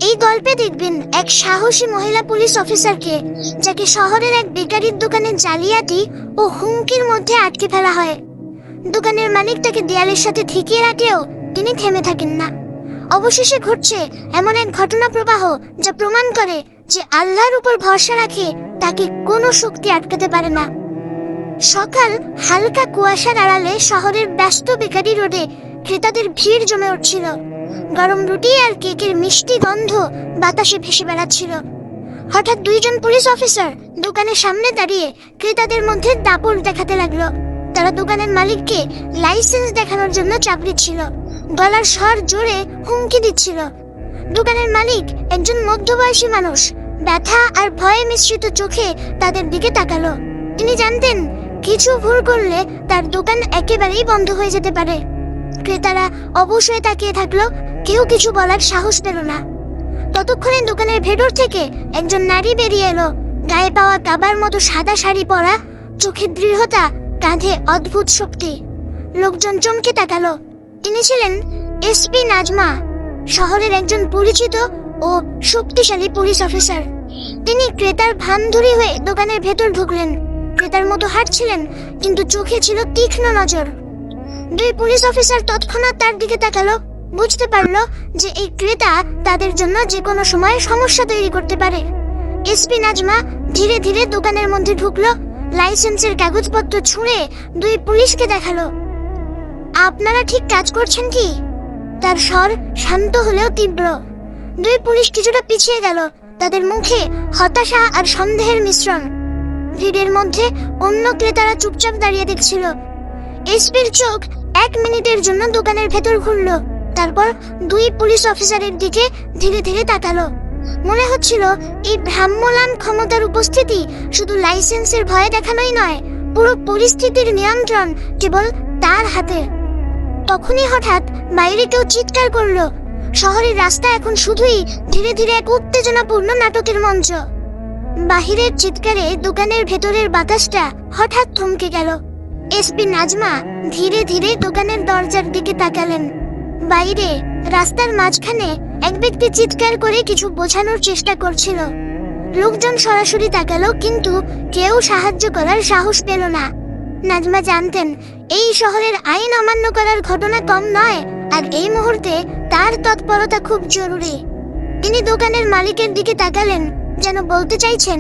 এই গল্পে দেখবেন এক সাহসী মহিলা পুলিশ অফিসারকে, যাকে শহরের এক বেকারির দোকানে জালিয়াতি ও হুমকির মধ্যে আটকে ফেলা হয়। দোকানের মালিক তাকে দেয়ালের সাথে ঠেকিয়ে রাখলেও তিনি থেমে থাকেন না। অবশেষে ঘটছে এমন এক ঘটনা প্রবাহ যা প্রমাণ করে যে আল্লাহর উপর ভরসা রাখে তাকে কোনো শক্তি আটকাতে পারে না। সকাল, হালকা কুয়াশার আড়ালে শহরের ব্যস্ত বেকারি রোডে ক্রেতাদের ভিড় জমে উঠছিল। গরম রুটি আর কেকের মিষ্টি গন্ধ বাতাসে ভেসে বেড়াচ্ছিল। হঠাৎ দুইজন পুলিশ অফিসার দোকানের সামনে দাঁড়িয়ে ক্রেতাদের মধ্যে দাপট দেখাতে লাগলো। তারা দোকানের মালিককে লাইসেন্স দেখানোর জন্য চাপ দিচ্ছিল, গলার স্বর জোরে হুমকি দিচ্ছিল। দোকানের মালিক, একজন মধ্যবয়সী মানুষ, ব্যথা আর ভয়ে মিশ্রিত চোখে তাদের দিকে তাকালো। তিনি জানতেন কিছু ভুল করলে তার দোকান একেবারেই বন্ধ হয়ে যেতে পারে। ক্রেতারা অবশ্যই তাকিয়ে থাকলো, কেউ কিছু বলার সাহস পেল না। ততক্ষণে দোকানের ভেতর থেকে একজন নারী বেরিয়ে এলো। গায়ে পাওয়া কাবার মতো সাদা শাড়ি পরা, চোখে দৃঢ়তা, কাঁধে অদ্ভুত শক্তি। লোকজন চমকে তাকালো। তিনি ছিলেন এসপি নাজমা, শহরের একজন পরিচিত ও শক্তিশালী পুলিশ অফিসার। তিনি ক্রেতার ভান ধরে হয়ে দোকানের ভেতর ঢুকলেন। ক্রেতার মতো হাঁটছিলেন, কিন্তু চোখে ছিল তীক্ষ্ণ নজর। দুই পুলিশ অফিসার তৎক্ষণাৎ তার দিকে তাকালো। বুঝতে পারলো যে এই ক্রেতা তাদের জন্য যে কোনো সময় সমস্যা তৈরি করতে পারে। এসপি নাজমা ধীরে ধীরে দোকানের মধ্যে ঢুকলো। লাইসেন্সের কাগজপত্র ছুঁড়ে দুই পুলিশকে দেখালো। আপনারা ঠিক কাজ করছেন কি? তার স্বর শান্ত হলেও তীব্র। দুই পুলিশ কিছুটা পিছিয়ে গেল, তাদের মুখে হতাশা আর সন্দেহের মিশ্রণ। ভিড়ের মধ্যে অন্য ক্রেতারা চুপচাপ দাঁড়িয়ে দেখছিল। এসপির চোখ 1 মিনিটের জন্য দোকানের ভেতর ঘুরল, তারপর দুই পুলিশ অফিসারের দিকে ধীরে ধীরে তাকালো। মনে হচ্ছিল এই ভ্রাম্যমাণ ক্ষমতার উপস্থিতি শুধু লাইসেন্সের ভয় দেখানোই নয়, পুরো পরিস্থিতির নিয়ন্ত্রণ কেবল তার হাতে। তখনই হঠাৎ বাইরে কেউ চিৎকার করলো। শহরের রাস্তা এখন শুধুই ধীরে ধীরে এক উত্তেজনাপূর্ণ নাটকের মঞ্চ। বাহিরের চিৎকারে দোকানের ভেতরের বাতাসটা হঠাৎ থমকে গেল। এসপি নাজমা ধীরে ধীরে দোকানের দরজার দিকে তাকালেন। বাইরে রাস্তার মাঝখানে এক ব্যক্তি চিৎকার করে কিছু বোঝানোর চেষ্টা করছিল। লোকজন সরাসরি তাকালো, কিন্তু কেউ সাহায্য করার সাহস পেল না। নাজমা জানতেন এই শহরের আইন অমান্য করার ঘটনা কম নয়, আর এই মুহূর্তে তার তৎপরতা খুব জরুরি। তিনি দোকানের মালিকের দিকে তাকালেন, যেন বলতে চাইছেন,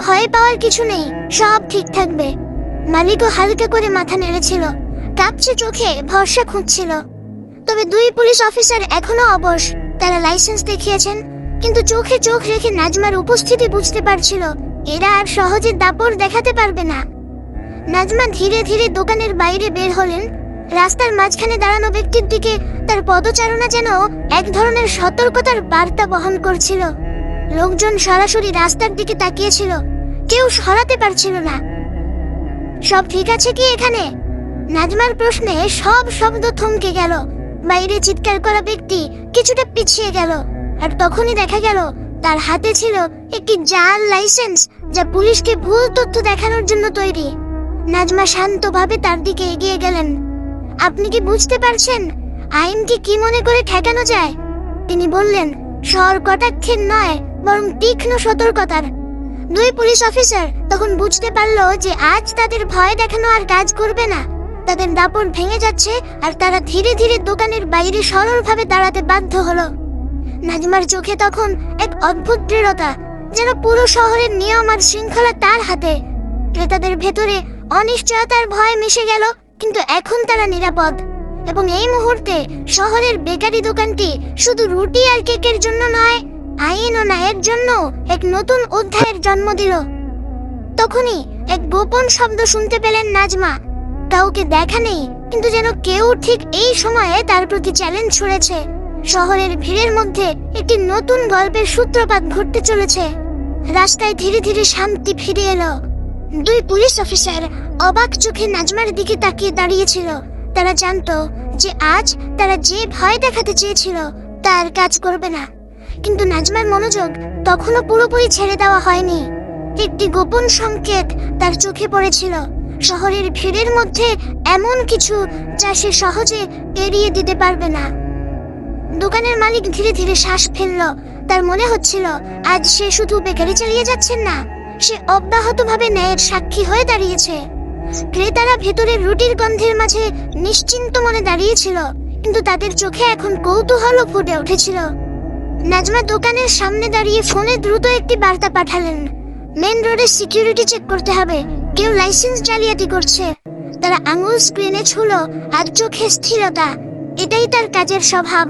ভয় পাওয়ার কিছু নেই, সব ঠিক থাকবে। মালিকও হালকা করে মাথা নেড়েছিল, কাঁপছে চোখে ভরসা খুঁজছিল। তবে দুই পুলিশ অফিসার এখনো অবশ। তারা লাইসেন্স দেখিয়েছেন, কিন্তু চোখে চোখ রেখে নাজমার উপস্থিতি বুঝতে পারছিল এরা আর সহজে দাপট দেখাতে পারবে না। নাজমা ধীরে ধীরে দোকানের বাইরে বের হলেন। রাস্তার মাঝখানে দাঁড়ানো ব্যক্তির দিকে তার পদচারণা যেন এক ধরনের সতর্কতার বার্তা বহন করছিল। লোকজন সরাসরি রাস্তার দিকে তাকিয়েছিল, কেউ সরাতে পারছিল না। সব ঠিক আছে কি এখানে? নাজমার প্রশ্নে সব শব্দ থমকে গেল। বাইরে চিৎকার করা ব্যক্তি কিছুটা পিছিয়ে গেল, আর তখনই দেখা গেল তার হাতে ছিল একটি জাল লাইসেন্স, যা পুলিশকে ভুল তথ্য দেখানোর জন্য তৈরি। নাজমা শান্তভাবে তার দিকে এগিয়ে গেলেন। আপনি কি বুঝতে পারছেন আইনকে কি মনে করে ঠেকানো যায়? তিনি বললেন, স্বর কটাক্ষের নয়, বরং তীক্ষ্ণ সতর্কতার। দুই পুলিশ অফিসার তখন বুঝতে পারলো যে আজ তাদের ভয় দেখানো আর কাজ করবে না। তাদের দাপট ভেঙে যাচ্ছে, আর তারা ধীরে ধীরে দোকানের বাইরে সরলভাবে দাঁড়াতে বাধ্য হলো। নাজমার চোখে তখন এক অদ্ভুত দৃঢ়তা, যেন পুরো শহরের নিয়ম আর শৃঙ্খলা তার হাতে। ক্রেতাদের ভেতরে অনিশ্চয়তার ভয় মিশে গেল, কিন্তু এখন তারা নিরাপদ। এবং এই মুহূর্তে শহরের বেকারি দোকানটি শুধু রুটি আর কেকের জন্য নয়, আইন ও ন্যায়ের জন্য এক নতুন অধ্যায়ের জন্ম দিল। তখনই এক গোপন শব্দ শুনতে পেলেন নাজমা। কাউকে দেখা নেই, কিন্তু যেন কেউ ঠিক এই সময়ে তার প্রতি চ্যালেঞ্জ ছুড়েছে। শহরের ভিড়ের মধ্যে একটি নতুন গল্পের সূত্রপাত ঘটতে চলেছে। রাস্তায় ধীরে ধীরে শান্তি ফিরে এলো। দুই পুলিশ অফিসার অবাক চোখে নাজমার দিকে তাকিয়ে দাঁড়িয়েছিল। তারা জানতো যে আজ তারা যে ভয় দেখাতে চেয়েছিল তার কাজ করবে না। কিন্তু নাজমার মনোযোগ তখনও পুরোপুরি ছেড়ে দেওয়া হয়নি। একটি গোপন সংকেত তার চোখে পড়েছিল। শহরের ভিড়ের মধ্যে এমন কিছু যা সে সহজে এড়িয়ে দিতে পারবে না। দোকানের মালিক ধীরে ধীরে শ্বাস ফেলল। তার মনে হচ্ছিল আজ সে শুধু বেকারি চালিয়ে যাচ্ছেন না, সে অব্যাহতভাবে ন্যায়ের সাক্ষী হয়ে দাঁড়িয়েছে। ক্রেতারা ভেতরের রুটির গন্ধের মাঝে নিশ্চিন্ত মনে দাঁড়িয়েছিল, কিন্তু তাদের চোখে এখন কৌতূহলও ফুটে উঠেছিল। নাজমা দোকানের সামনে দাঁড়িয়ে ফোনে দ্রুত একটি বার্তা পাঠালেন, মেন রোডের সিকিউরিটি চেক করতে হবে, কেউ লাইসেন্স জালিয়াতি করছে। তারা আঙুল স্ক্রিনে ছুঁলো আর চোখে স্থিরতা, এটাই তার কাজের স্বভাব।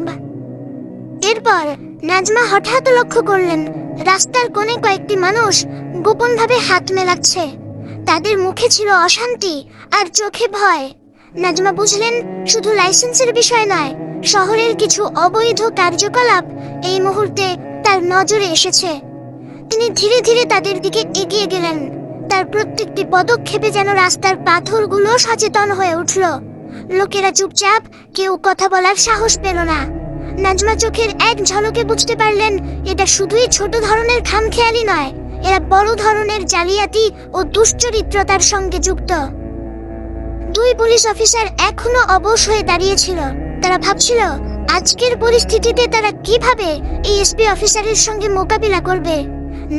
এরপর নাজমা হঠাৎ লক্ষ্য করলেন রাস্তার কোণে কয়েকটি মানুষ গোপনভাবে হাত মেলাচ্ছে। তাদের মুখে ছিল অশান্তি আর চোখে ভয়। নাজমা বুঝলেন শুধু লাইসেন্সের বিষয় নয়, শহরের কিছু অবৈধ কার্যকলাপ এই মুহূর্তে তার নজরে এসেছে। তিনি ধীরে ধীরে তাদের দিকে এগিয়ে গেলেন। তার প্রত্যেকটি পদক্ষেপে যেন রাস্তার পাথরগুলো সচেতন হয়ে উঠল। লোকেরা চুপচাপ, কেউ কথা বলার সাহস পেল না। নাজমা চোখের এক ঝলকে বুঝতে পারলেন এটা শুধুই ছোট ধরনের খামখেয়ালি নয়, এরা বড় ধরনের জালিয়াতি ও দুশ্চরিত্রতার সঙ্গে যুক্ত। দুই পুলিশ অফিসার এখনো অবশ হয়ে দাঁড়িয়েছিল। তারা ভাবছিল আজকের পরিস্থিতিতে তারা কিভাবে এই এসপি অফিসারের সঙ্গে মোকাবিলা করবে।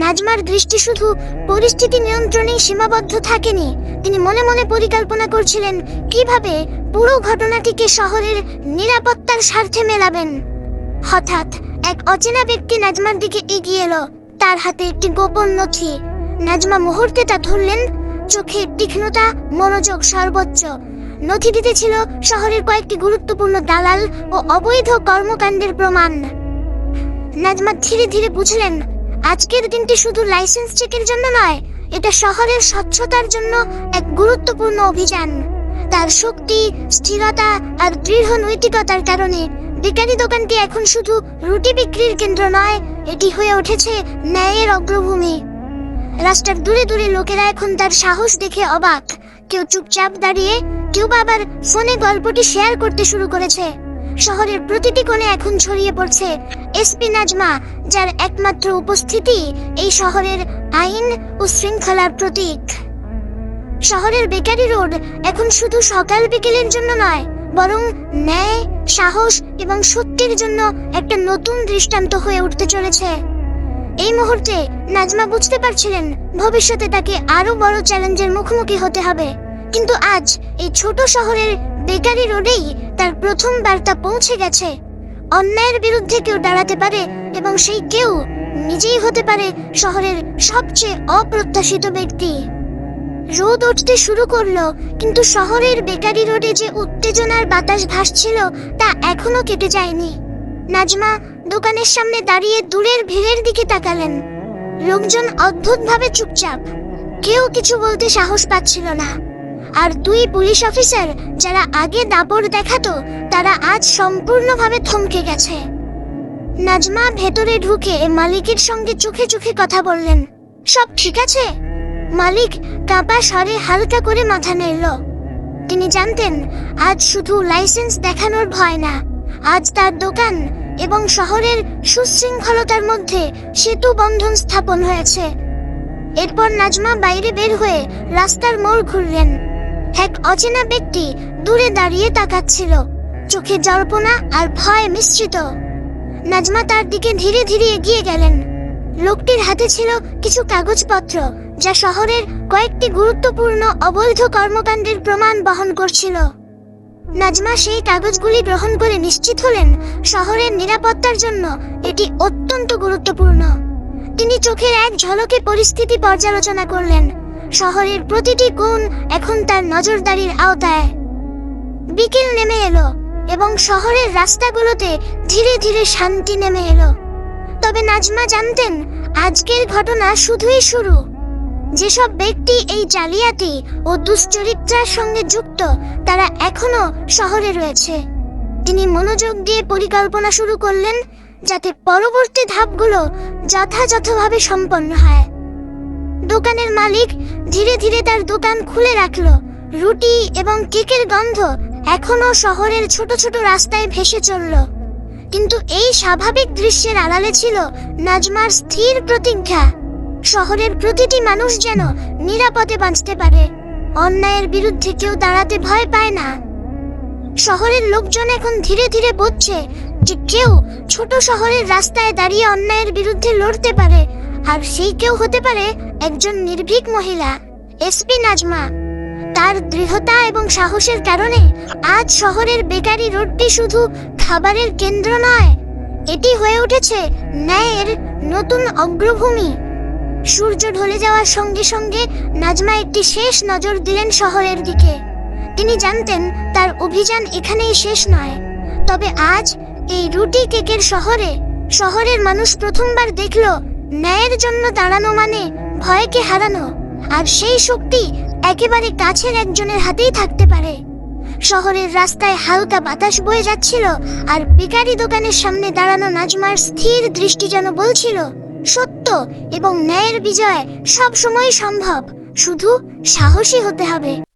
নাজমার দৃষ্টি শুধু পরিস্থিতি নিয়ন্ত্রণেই সীমাবদ্ধ থাকেনি, তিনি মনে মনে পরিকল্পনা করছিলেন কিভাবে পুরো ঘটনাটিকে শহরের নিরাপত্তার স্বার্থে মেলাবেন। হঠাৎ এক অচেনা ব্যক্তি নাজমার দিকে এগিয়ে এলো, তার হাতে একটি গোপন নথি। নাজমা মুহূর্তে তা ধরলেন, চোখে তীক্ষ্ণতা, মনোযোগ সর্বোচ্চ। নথিটিতে ছিল শহরের কয়েকটি গুরুত্বপূর্ণ দালাল ও অবৈধ কর্মকাণ্ডের প্রমাণ। নাজমা ধীরে ধীরে বুঝলেন আজকের দিনটি শুধু লাইসেন্স চেকের জন্য নয়, এটা শহরের স্বচ্ছতার জন্য এক গুরুত্বপূর্ণ অভিযান। তার শক্তি, স্থিরতা আর দৃঢ় নৈতিকতার কারণে বেকারি দোকানটি এখন শুধু রুটি বিক্রির কেন্দ্র নয়, এটি হয়ে উঠেছে ন্যায়ের অগ্রভূমি। রাস্তার দূরে দূরে লোকেরা এখন তার সাহস দেখে অবাক। কেউ চুপচাপ দাঁড়িয়ে, কেউ আবার ফোনে গল্পটি শেয়ার করতে শুরু করেছে। শহরের প্রতিটি কোণে এখন ছড়িয়ে পড়ছে এসপি নাজমা, যার একমাত্র উপস্থিতি এই শহরের আইন ও শৃঙ্খলার প্রতীক। শহরের বেকারি রোড এখন শুধু সকাল বিকেলের জন্য নয়, বরং ন্যায়, সাহস এবং সত্যের জন্য একটা নতুন দৃষ্টান্ত হয়ে উঠতে চলেছে। এই মুহূর্তে নাজমা বুঝতে পারছিলেন ভবিষ্যতে তাকে আরো বড় চ্যালেঞ্জের মুখোমুখি হতে হবে, কিন্তু আজ এই ছোট শহরের বেকারি রোডেই তার প্রথম বার্তা পৌঁছে গেছে। অন্যায়ের বিরুদ্ধে কেউ দাঁড়াতে পারে এবং সেই কেউ নিজেই হতে পারে শহরের সবচেয়ে অপ্রত্যাশিত ব্যক্তি। রোদ উঠতে শুরু করলো, কিন্তু শহরের বেকারি রোডে যে উত্তেজনার বাতাস ভাসছিল তা এখনো কেটে যায়নি। নাজমা দোকানের সামনে দাঁড়িয়ে দূরের ভিড়ের দিকে তাকালেন। লোকজন অদ্ভুতভাবে চুপচাপ, কেউ কিছু বলতে সাহস পাচ্ছিল না। আর দুই পুলিশ অফিসার যারা আগে দাপট দেখাতো, তারা আজ সম্পূর্ণভাবে থমকে গেছে। নাজমা ভেতরে ঢুকে মালিকের সঙ্গে চোখে চোখে কথা বললেন, সব ঠিক আছে? মালিক কাঁপা স্বরে হালকা করে মাথা নেড়ল। তিনি জানতেন আজ শুধু লাইসেন্স দেখানোর ভয় না, আজ তার দোকান এবং শহরের সুশৃঙ্খলতার মধ্যে সেতু বন্ধন স্থাপন হয়েছে। এরপর নাজমা বাইরে বের হয়ে রাস্তার মোড় ঘুরলেন। এক অচেনা ব্যক্তি দূরে দাঁড়িয়ে তাকাচ্ছিল, চোখে জল্পনা আর ভয় মিশ্রিত। নাজমা তার দিকে ধীরে ধীরে এগিয়ে গেলেন। লোকটির হাতে ছিল কিছু কাগজপত্র যা শহরের কয়েকটি গুরুত্বপূর্ণ অবৈধ কর্মকাণ্ডের প্রমাণ বহন করছিল। নাজমা সেই কাগজগুলি গ্রহণ করে নিশ্চিত হলেন শহরের নিরাপত্তার জন্য এটি অত্যন্ত গুরুত্বপূর্ণ। তিনি চোখের এক ঝলকে পরিস্থিতি পর্যালোচনা করলেন। শহরের প্রতিটি কোণ এখন তার নজরদারির আওতায়। বিকেল নেমে এলো এবং শহরের রাস্তাগুলোতে ধীরে ধীরে শান্তি নেমে এলো। তবে নাজমা জানতেন আজকের ঘটনা শুধুই শুরু। যেসব ব্যক্তি এই জালিয়াতি ও দুশ্চরিত্রার সঙ্গে যুক্ত, তারা এখনো শহরে রয়েছে। তিনি মনোযোগ দিয়ে পরিকল্পনা শুরু করলেন যাতে পরবর্তী ধাপগুলো যথাযথভাবে সম্পন্ন হয়। দোকানের মালিক ধীরে ধীরে তার দোকান খুলে রাখলো। রুটি এবং কেকের গন্ধ এখনো শহরের ছোট ছোট রাস্তায় ভেসে চলল। কিন্তু এই স্বাভাবিক দৃশ্যের আড়ালে ছিল নাজমার স্থির প্রতিজ্ঞা, শহরের প্রতিটি মানুষ যেন নিরাপদে বাঁচতে পারে, অন্যায়ের বিরুদ্ধে কেউ দাঁড়াতে ভয় পায় না। শহরের লোকজন এখন ধীরে ধীরে বুঝছে যে কেউ ছোট শহরের রাস্তায় দাঁড়িয়ে অন্যায়ের বিরুদ্ধে লড়তে পারে, আর সেই কেউ হতে পারে একজন নির্ভীক মহিলা, এসপি নাজমা। তার দৃঢ়তা এবং সাহসের কারণে আজ শহরের বেকারি রোডটি শুধু খাবারের কেন্দ্র নয়, এটি হয়ে উঠেছে ন্যায়ের নতুন অগ্রভূমি। সূর্য ঢলে যাওয়ার সঙ্গে সঙ্গে নাজমা একটি শেষ নজর দিলেন শহরের দিকে। তিনি জানতেন তার অভিযান এখানেই শেষ নয়, তবে আজ এই রুটি কেকের শহরের মানুষ প্রথমবার দেখল ন্যায়ের জন্য দাঁড়ানো মানে ভয়কে হারানো, আর সেই শক্তি একেবারে কাছের একজনের হাতেই থাকতে পারে। শহরের রাস্তায় হালকা বাতাস বয়ে যাচ্ছিল, আর বেকারি দোকানের সামনে দাঁড়ানো নাজমার স্থির দৃষ্টি যেন বলছিল, সত্য এবং ন্যায়ের বিজয় সব সময় সম্ভব, শুধু সাহসী হতে হবে।